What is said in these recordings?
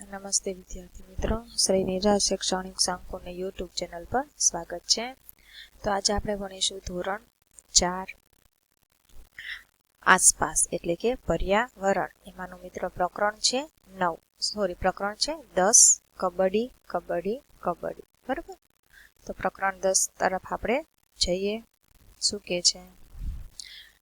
નમસ્તે વિદ્યાર્થી મિત્રો, શ્રી નિરાશ શૈક્ષણિક સંકુલની યુટ્યુબ ચેનલ પર સ્વાગત છે. તો આજે આપણે ભણીશું ધોરણ 4 આસપાસ એટલે કે પર્યાવરણ. એમાંનું મિત્રો પ્રકરણ છે 10 કબડ્ડી કબડ્ડી કબડ્ડી. બરાબર, તો પ્રકરણ 10 તરફ આપણે જઈએ. શું કે છે?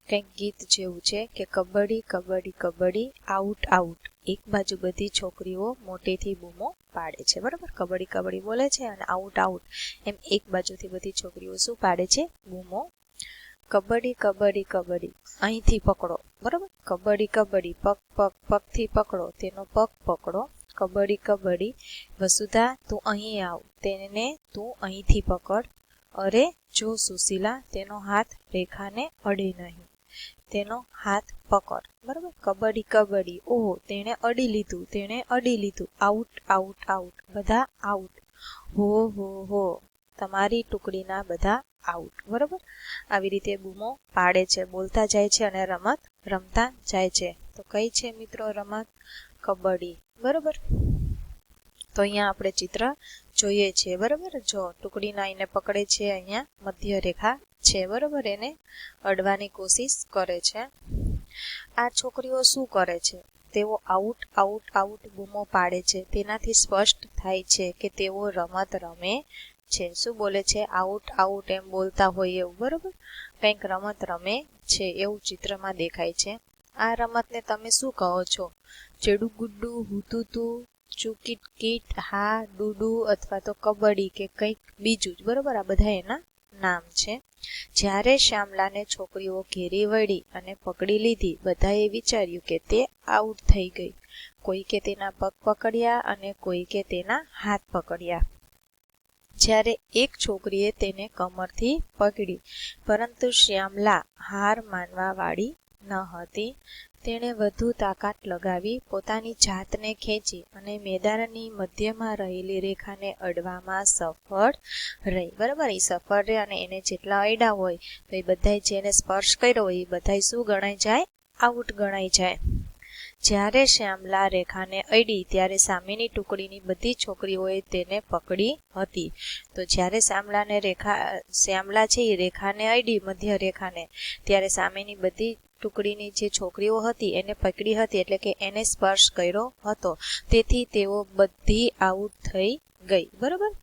કંઈક ગીત જેવું છે કે કબડ્ડી કબડ્ડી કબડ્ડી આઉટ આઉટ, એક બાજુ બધી છોકરીઓ મોટેથી બૂમો પાડે છે. બરાબર, કબડ્ડી કબડ્ડી બોલે છે અને આઉટ આઉટ એમ એક બાજુથી બધી છોકરીઓ શું પાડે છે? બૂમો. કબડ્ડી કબડ્ડી કબડ્ડી અહીંથી પકડો. બરાબર, કબડ્ડી કબડ્ડી પગ પગ પગથી પકડો, તેનો પગ પકડો. કબડ્ડી કબડ્ડી વસુધા તું અહીં આવ, તેને તું અહીંથી પકડ. અરે જો સુશીલા, તેનો હાથ રેખાને અડે નહીં, તેનો હાથ પકડ. બરાબર, કબડ્ડી કબડ્ડી ઓહો તેણે અડી લીધું. આઉટ આઉટ આઉટ, બધા આઉટ. હો હો હો, તમારી ટુકડીના બધા આઉટ. બરાબર, આવી રીતે બૂમો પાડે છે, બોલતા જાય છે અને રમત રમતા જાય છે. તો કઈ છે મિત્રો રમત? કબડ્ડી. બરાબર, તો અહીંયા આપણે ચિત્ર જોઈએ છીએ. બરાબર, જો ટુકડીના એને પકડે છે, અહીંયા મધ્ય રેખા છે. બરાબર, એને અડવાની કોશિશ કરે છે. આ છોકરીઓ શું કરે છે? તેઓ આઉટ આઉટ આઉટ બૂમો પાડે છે. તેનાથી સ્પષ્ટ થાય છે કે તેઓ રમત રમે છે. શું બોલે છે? આઉટ આઉટ એમ બોલતા હોય એવું. બરાબર, કંઈક રમત રમે છે એવું ચિત્રમાં દેખાય છે. આ રમતને તમે શું કહો છો? ચેડુ ગુડ્ડુ, હુતુતુ, ચૂકીટ કીટ, હા ડુડુ અથવા તો કબડ્ડી કે કંઈક બીજું જ. બરાબર, આ બધા એના નામ છે. જ્યારે શ્યામલાને છોકરીઓ ઘેરી વળી અને પકડી લીધી, બધાએ વિચાર્યું કે તે આઉટ થઈ ગઈ. કોઈકે તેના પગ પકડ્યા અને કોઈકે તેના હાથ પકડ્યા. જ્યારે એક છોકરીએ તેને કમરથી પકડી, પરંતુ શ્યામલા હાર માનવા વાળી ન હતી. તેણે વધુ તાકાત લગાવી, પોતાની જાતને ખેંચી અને મેદાનની મધ્યમાં રહેલી રેખાને અડવામાં સફળ રહી. બરાબર, એ સફળ રહે અને એને જેટલા અડ્યા હોય તો એ બધા જેને સ્પર્શ કર્યો હોય એ બધા શું ગણાઈ જાય? આઉટ ગણાઈ જાય. જ્યારે શ્યામલા રેખાને અડી ત્યારે સામેની ટુકડીની બધી છોકરીઓએ તેને પકડી હતી. તો જ્યારે શ્યામલા છે એ રેખાને અડી, મધ્ય રેખાને, ત્યારે સામેની બધી ટુકડીની જે છોકરીઓ હતી એને પકડી હતી, એટલે કે એને સ્પર્શ કર્યો હતો. તેથી તેઓ બધી આઉટ થઈ ગઈ. બરાબર,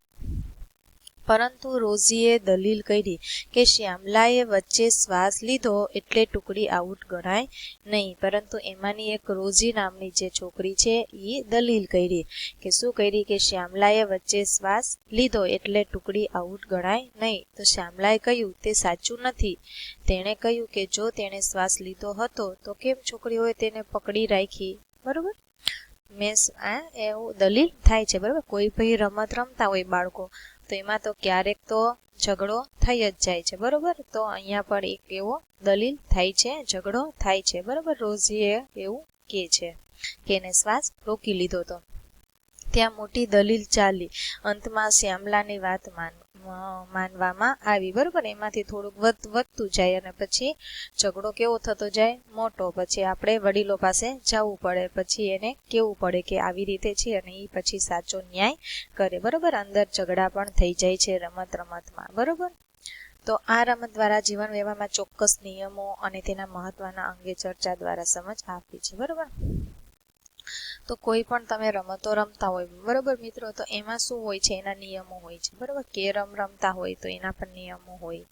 પરંતુ રોઝીએ દલીલ કરી કે શ્યામલાએ વચ્ચે શ્વાસ લીધો એટલે ટુકડી આઉટ ગણાય નહીં. પરંતુ એમાંની એક રોઝી નામની જે છોકરી છે એ દલીલ કરી કે શું કરી કે શ્યામલાએ વચ્ચે શ્વાસ લીધો એટલે ટુકડી આઉટ ગણાય નહીં. તો શ્યામલાએ કહ્યું તે સાચું નથી. તેણે કહ્યું કે જો તેણે શ્વાસ લીધો હતો તો કેમ છોકરીઓએ તેને પકડી રાખી? બરોબર, એવું દલીલ થાય છે. બરાબર, કોઈ ભાઈ રમત રમતા હોય બાળકો, તો એમાં તો ક્યારેક તો ઝઘડો થઈ જ જાય છે. બરોબર, તો અહીંયા પણ એક એવો દલીલ થાય છે, ઝઘડો થાય છે. બરોબર, રોઝીએ એવું કહે છે કે એને શ્વાસ રોકી લીધો હતો. ત્યાં મોટી દલીલ ચાલી. અંતમાં શ્યામલાની વાત માનવામાં આવી. બરોબર, એમાંથી થોડુંક વધતું જાય અને પછી ઝઘડો કેવો થતો જાય? મોટો. પછી આપણે વડીલો પાસે જવું પડે, પછી એને કેવું પડે કે આવી રીતે છે અને એ પછી સાચો ન્યાય કરે. બરોબર, અંદર ઝઘડા પણ થઈ જાય છે રમતમાં. બરોબર, તો આ રમત દ્વારા જીવન વ્યવહારમાં ચોક્કસ નિયમો અને તેના મહત્વના અંગે ચર્ચા દ્વારા સમજ આપી છે. બરોબર, તો કોઈ પણ તમે રમતો રમતા હોય, બરોબર મિત્રો, તો એમાં શું હોય છે? એના નિયમો હોય છે. બરોબર, કેરમ રમતા હોય તો એના પણ નિયમો હોય.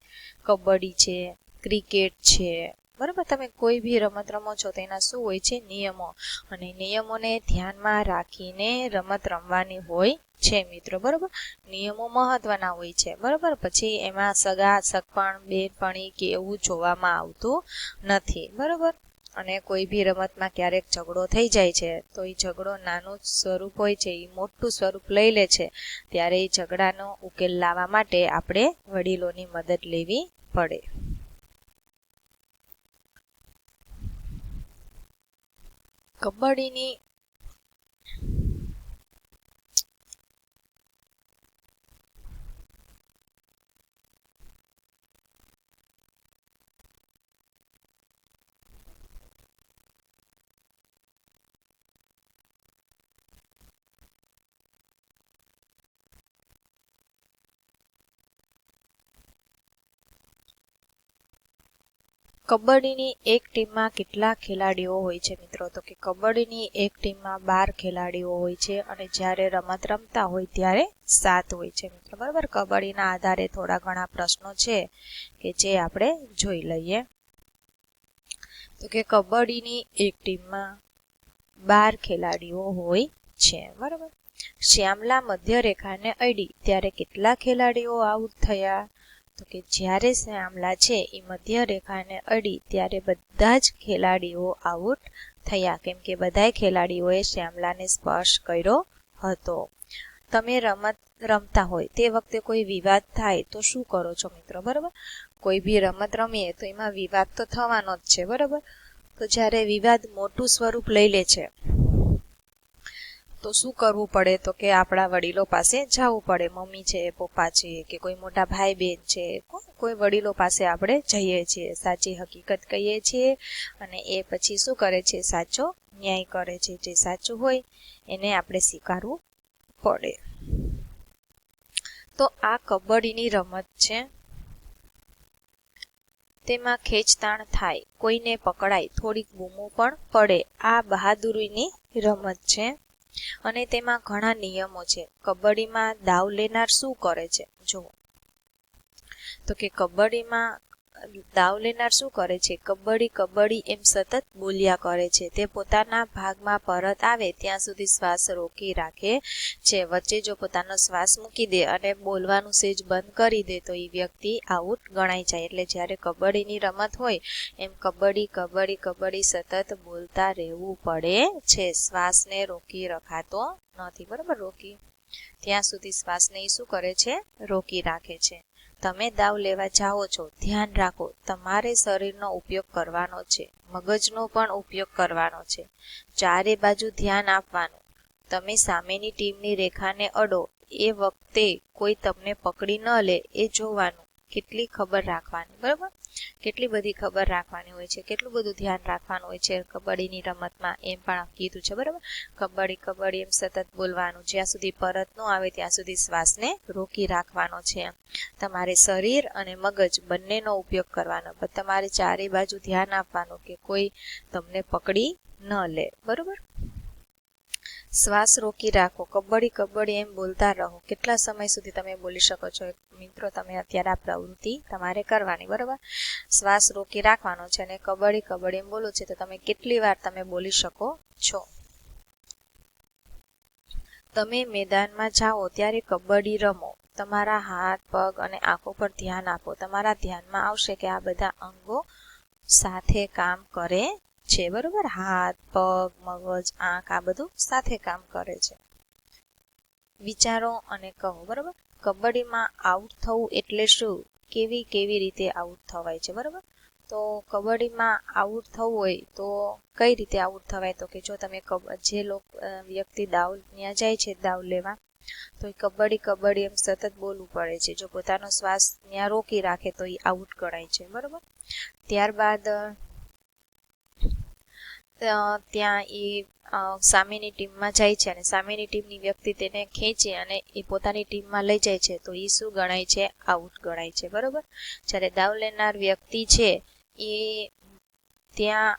કબડ્ડી છે, ક્રિકેટ છે. બરોબર, તમે કોઈ બી રમત રમો છો તો એના શું હોય છે? નિયમો. અને નિયમોને ધ્યાનમાં રાખીને રમત રમવાની હોય છે મિત્રો. બરોબર, નિયમો મહત્વના હોય છે. બરોબર, પછી એમાં સગા સગપણ બેનપણી કે એવું જોવામાં આવતું નથી. બરોબર, અને કોઈ બી રમતમાં ક્યારેક ઝઘડો થઈ જાય છે તો એ ઝઘડો નાનું સ્વરૂપ હોય છે એ મોટું સ્વરૂપ લઈ લે છે, ત્યારે એ ઝઘડાનો ઉકેલ લાવવા માટે આપણે વડીલોની મદદ લેવી પડે. કબડ્ડીની કબડ્ડીની એક ટીમમાં કેટલા ખેલાડીઓ હોય છે મિત્રો? તો કે કબડ્ડીની એક ટીમમાં 12 ખેલાડીઓ હોય છે અને જ્યારે રમત રમતા હોય ત્યારે 7 હોય છે મિત્રો. બરાબર, કબડ્ડીના આધારે થોડા ઘણા પ્રશ્નો છે કે જે આપણે જોઈ લઈએ. તો કે કબડ્ડીની એક ટીમમાં 12 ખેલાડીઓ હોય છે. બરાબર, શ્યામલા મધ્ય રેખાને અડી ત્યારે કેટલા ખેલાડીઓ આઉટ થયા? તો કે જ્યારે શ્યામલા છે એ મધ્ય રેખાને અડી ત્યારે બધા જ ખેલાડીઓ આઉટ થયા, કેમ કે બધા ખેલાડીઓએ શ્યામલાને સ્પર્શ કર્યો હતો. તમે રમત રમતા હોય તે વખતે કોઈ વિવાદ થાય તો શું કરો છો મિત્રો? બરાબર, કોઈ બી રમત રમીએ તો એમાં વિવાદ તો થવાનો જ છે. બરાબર, તો જ્યારે વિવાદ મોટું સ્વરૂપ લઈ લે છે તો શું કરવું પડે? તો કે આપણા વડીલો પાસે જવું પડે. મમ્મી છે, પપ્પા છે કે કોઈ મોટા ભાઈ બહેન છે, કોઈ વડીલો પાસે આપણે જઈએ છીએ, સાચી હકીકત કહીએ છીએ અને એ પછી શું કરે છે? સાચો ન્યાય કરે છે. જે સાચું હોય એને આપણે સ્વીકારવું પડે. તો આ કબડ્ડીની રમત છે. તેમાં ખેંચતાણ થાય, કોઈને પકડાય, થોડીક બૂમો પણ પડે. આ બહાદુરીની રમત છે અને તેમાં ઘણા નિયમો છે. કબડ્ડીમાં દાવ લેનાર શું કરે છે? જુઓ, તો કે કબડ્ડીમાં દાવ લેનાર શું કરે છે? કબડ્ડી કબડ્ડી એમ સતત બોલ્યા કરે છે. તે પોતાના ભાગમાં પરત આવે ત્યાં સુધી શ્વાસ રોકી રાખે છે. વચ્ચે જો પોતાનો શ્વાસ મૂકી દે અને બોલવાનું સેજ બંધ કરી દે તો એ વ્યક્તિ આઉટ ગણાય જાય. એટલે જ્યારે કબડ્ડીની રમત હોય એમ કબડ્ડી કબડ્ડી કબડ્ડી સતત બોલતા રહેવું પડે છે. શ્વાસને રોકી રખાતો નથી. બરાબર, રોકી ત્યાં સુધી શ્વાસને શું કરે છે? રોકી રાખે છે. તમે દાવ લેવા જાઓ છો, ધ્યાન રાખો તમારે શરીરનો ઉપયોગ કરવાનો છે, મગજનો પણ ઉપયોગ કરવાનો છે. ચારે બાજુ ધ્યાન આપવાનું. તમે સામેની ટીમની રેખાને અડો એ વખતે કોઈ તમને પકડી ન લે એ જોવાનું. કેટલી ખબર રાખવાની. બરાબર, કેટલી બધી ખબર રાખવાની હોય છે, કેટલું બધું ધ્યાન રાખવાનું હોય છે કબડ્ડીની રમતમાં, એમ પણ કીધું છે. બરાબર, કબડ્ડી કબડ્ડી એમ સતત બોલવાનું. જ્યાં સુધી પરત ન આવે ત્યાં સુધી શ્વાસને રોકી રાખવાનો છે. તમારે શરીર અને મગજ બંનેનો ઉપયોગ કરવાનો. તમારે ચારે બાજુ ધ્યાન આપવાનું કે કોઈ તમને પકડી ન લે. બરોબર, શ્વાસ રોકી રાખો. કબડ્ડી કબડ્ડી એમ બોલતા રહો. કેટલા સમય સુધી તમે બોલી શકો છો મિત્રો? તમે અત્યારે આ પ્રવૃત્તિ તમારે કરવાની. બરોબર, શ્વાસ રોકી રાખવાનો છે અને કબડ્ડી કબડ્ડી એમ બોલો છે તો તમે કેટલી વાર તમે બોલી શકો છો. તમે મેદાનમાં જાઓ ત્યારે કબડ્ડી રમો. તમારા હાથ, પગ અને આંખો પર ધ્યાન આપો. તમારા ધ્યાનમાં આવશે કે આ બધા અંગો સાથે કામ કરે છે. બરોબર, હાથ, પગ, મગજ, આંખ આ બધું સાથે કામ કરે છે. વિચારો અને કહો. બરોબર, કબડ્ડીમાં આઉટ થવું એટલે શું? કેવી કેવી રીતે આઉટ થવાય છે? બરોબર, તો કબડ્ડીમાં આઉટ થવું હોય તો કઈ રીતે આઉટ થવાય? તો કે જો તમે જે વ્યક્તિ દાવ ત્યાં જાય છે દાવ લેવા તો એ કબડ્ડી કબડ્ડી એમ સતત બોલવું પડે છે. જો પોતાનો શ્વાસ ત્યાં રોકી રાખે તો એ આઉટ ગણાય છે. બરોબર, ત્યારબાદ ત્યાં એ સામેની ટીમમાં જાય છે અને સામેની ટીમની વ્યક્તિ તેને ખેંચે અને એ પોતાની ટીમમાં લઈ જાય છે તો એ શું ગણાય છે? આઉટ ગણાય છે. બરોબર, જ્યારે દાવ લેનાર વ્યક્તિ છે એ ત્યાં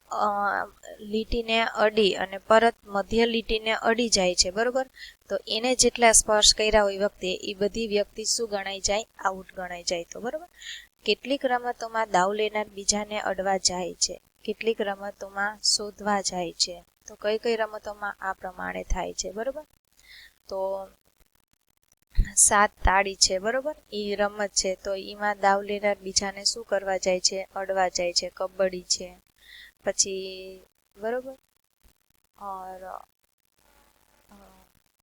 લીટીને અડી અને પરત મધ્ય લીટીને અડી જાય છે. બરોબર, તો એને જેટલા સ્પર્શ કર્યા હોય વખતે એ બધી વ્યક્તિ શું ગણાઈ જાય? આઉટ ગણાઈ જાય. તો બરોબર, કેટલીક રમતોમાં દાવ લેનાર બીજાને અડવા જાય છે, કેટલીક રમતોમાં શોધવા જાય છે. તો કઈ કઈ રમતોમાં આ પ્રમાણે થાય છે? બરોબર, તો 7 તાળી છે. બરોબર, એ રમત છે તો એમાં દાવ લેનાર બીજાને શું કરવા જાય છે? અડવા જાય છે. કબડ્ડી છે. પછી બરોબર, ઓર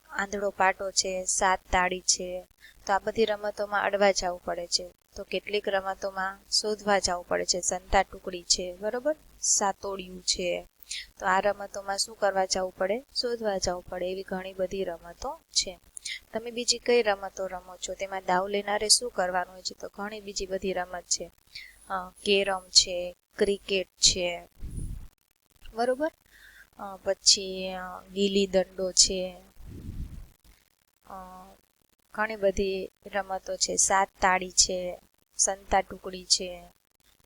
આંધળો પાટો છે, 7 તાળી છે. તો આ બધી રમતોમાં અડવા જવું પડે છે. તો કેટલીક રમતોમાં શોધવા જવું પડે છે. સંતા ટુકડી છે. બરોબર, સાતોડિયું છે. તો આ રમતોમાં શું કરવા જવું પડે? શોધવા જવું પડે. એવી ઘણી બધી રમતો છે. તમે બીજી કઈ રમતો રમો છો? તેમાં દાવ લેનારે શું કરવાનું હોય છે? તો ઘણી બીજી બધી રમત છે. કેરમ છે, ક્રિકેટ છે. બરોબર, પછી ગીલી દંડો છે. ઘણી બધી રમતો છે. 7 તાળી છે, સંતા ટુકડી છે.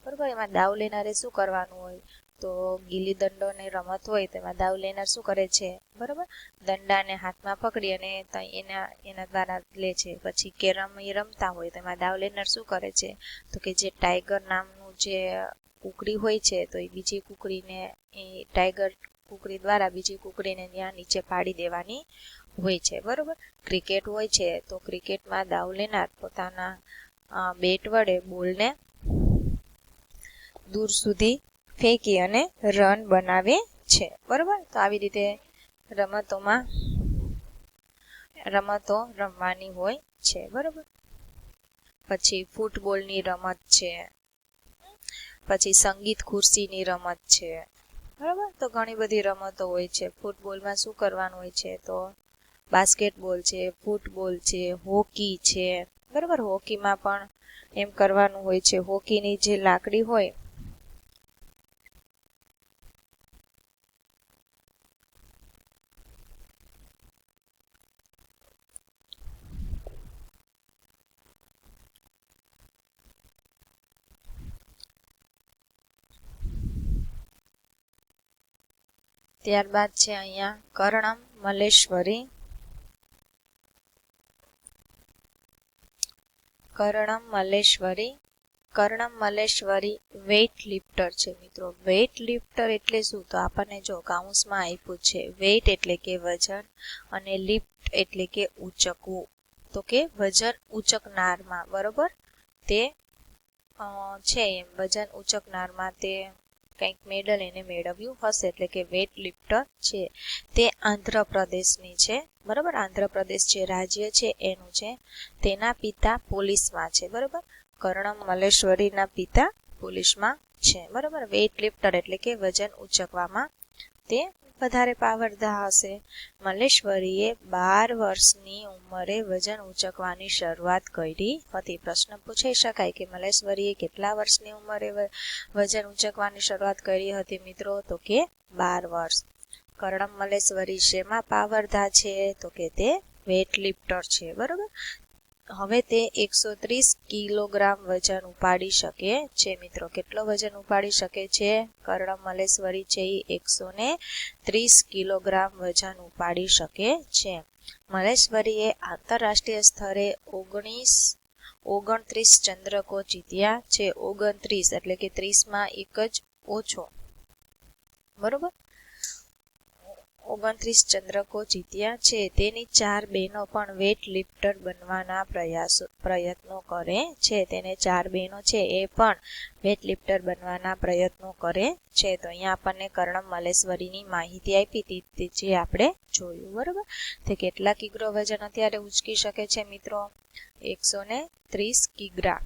બરાબર. એમાં દાવ લેનારે શું કરવાનું હોય, તો ગીલી દંડોની રમત હોય તો એમાં દાવ લેનાર શું કરે છે, બરાબર, દંડાને હાથમાં પકડી અને એના દ્વારા લે છે. પછી કેરમ એ રમતા હોય તો એમાં દાવ લેનાર શું કરે છે, તો કે જે ટાઈગર નામનું જે કુકડી હોય છે તો એ બીજી કુકડીને એ ટાઈગર કુકડી દ્વારા બીજી કુકડીને ત્યાં નીચે પાડી દેવાની હોય છે, બરાબર. ક્રિકેટ હોય છે તો ક્રિકેટમાં દાવ લેનાર પોતાના બેટ વડે બોલને દૂર સુધી ફેંકી અને રન બનાવે છે, બરાબર. તો આવી રીતે રમતો રમવાની હોય છે, બરાબર. પછી ફૂટબોલની રમત છે, પછી સંગીત ખુરશીની રમત છે, બરાબર. તો ઘણી બધી રમતો હોય છે. ફૂટબોલમાં શું કરવાનું હોય છે, તો બાસ્કેટબોલ છે, ફૂટબોલ છે, હોકી છે, બરાબર. હોકીમાં પણ એમ કરવાનું હોય છે, હોકીની જે લાકડી હોય ત્યારબાદ છે અહીંયા કર્ણમ મલ્લેશ્વરી. કર્ણમ મલ્લેશ્વરી વેઇટ લિફ્ટર છે મિત્રો. વેઇટ લિફ્ટર એટલે શું, તો આપણને જો કાઉન્સમાં આપ્યું છે, વેઇટ એટલે કે વજન અને લિફ્ટ એટલે કે ઊંચકવું, તો કે વજન ઊંચકનારમાં, બરોબર. તે છે એમ વજન ઊંચકનારમાં તે કંઈક મેડલ એને મેળવ્યું હશે, એટલે કે વેઇટ લિફ્ટર છે. તે આંધ્રપ્રદેશની છે, બરાબર. આંધ્રપ્રદેશ જે રાજ્ય છે એનું છે. તેના પિતા પોલીસમાં છે, બરાબર. કર્ણમ મલ્લેશ્વરીના પિતા પોલીસમાં છે, બરાબર. વેઇટ લિફ્ટર એટલે કે વજન ઉંચકવામાં તે વધારે પાવરધા હશે. મલ્લેશ્વરીએ 12 વર્ષની ઉંમરે વજન ઉંચકવાની શરૂઆત કરી હતી. પ્રશ્ન પૂછાઈ શકાય કે મલ્લેશ્વરીએ કેટલા વર્ષની ઉંમરે વજન ઉંચકવાની શરૂઆત કરી હતી મિત્રો, તો કે 12 વર્ષ. કર્ણમ મલ્લેશ્વરી શેમાં પાવરધા છે, તો કે તે વેઇટ લિફ્ટર છે, બરાબર. હવે તે 130 કિલોગ્રામ વજન ઉપાડી શકે છે મિત્રો. કેટલો વજન ઉપાડી શકે છે, કર્ણમ મલ્લેશ્વરી છે એ 130 કિલોગ્રામ વજન ઉપાડી શકે છે. મલ્લેશ્વરીએ આંતરરાષ્ટ્રીય સ્તરે 29 ચંદ્રકો જીત્યા છે. 29 એટલે કે 30માં એક જ ઓછો, બરોબર. 29 ચંદ્રકો જીત્યા છે. તેની 4 બહેનો પણ વેઇટ લિફ્ટર બનવાના પ્રયત્નો કરે છે. તેને 4 બહેનો છે એ પણ વેઇટ લિફ્ટર બનવાના પ્રયત્નો કરે છે. તો અહીંયા આપણને કર્ણમ મલ્લેશ્વરીની માહિતી આપી હતી જે આપણે જોયું, બરોબર. તે કેટલા કિગ્રો વજન અત્યારે ઉચકી શકે છે મિત્રો, 130 કિગ્રા.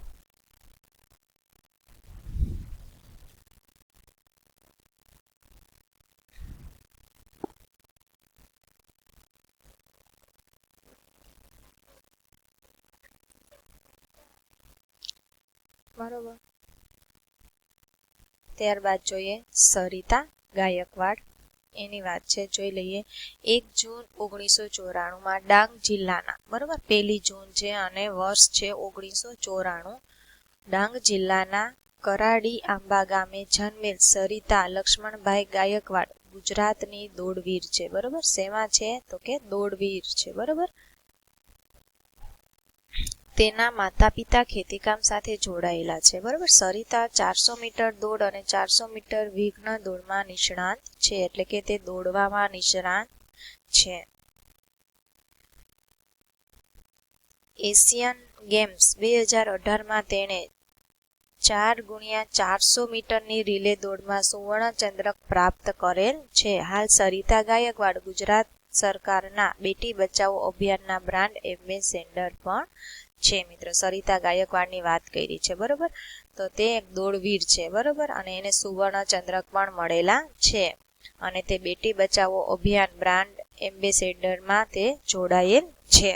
બરોબર. ત્યારબાદ જોઈએ સરિતા ગાયકવાડ, એની વાત છે, જોઈ લઈએ. 1 જૂન 1994માં ડાંગ જિલ્લાના, બરોબર, 1 જૂન છે અને વર્ષ છે 1994. ડાંગ જિલ્લાના કરાડી આંબા ગામે જન્મેલ સરિતા લક્ષ્મણભાઈ ગાયકવાડ ગુજરાતની દોડવીર છે, બરોબર. શેમાં છે, તો કે દોડવીર છે, બરોબર. તેના માતા પિતા ખેતીકામ સાથે જોડાયેલા છે, બરોબર. સરિતા 400 મીટર દોડ અને 400 મીટર વિઘ્ન દોડમાં નિષ્ણાત છે, એટલે કે તે દોડવામાં નિષ્ણાત છે. એશિયન ગેમ્સ 2018માં તેણે 4x400 મીટરની રિલે દોડમાં સુવર્ણ ચંદ્રક પ્રાપ્ત કરેલ છે. હાલ સરિતા ગાયકવાડ ગુજરાત સરકારના બેટી બચાવો અભિયાનના બ્રાન્ડ એમ્બેસેડર પણ છે મિત્રો. સરિતા ગાયકવાડની વાત કરી છે, બરોબર. તો તે એક દોડવીર છે, બરોબર, અને એને સુવર્ણ ચંદ્રક પણ મળેલા છે અને તે બેટી બચાવો અભિયાન બ્રાન્ડ એમ્બેસેડરમાં તે જોડાયેલ છે.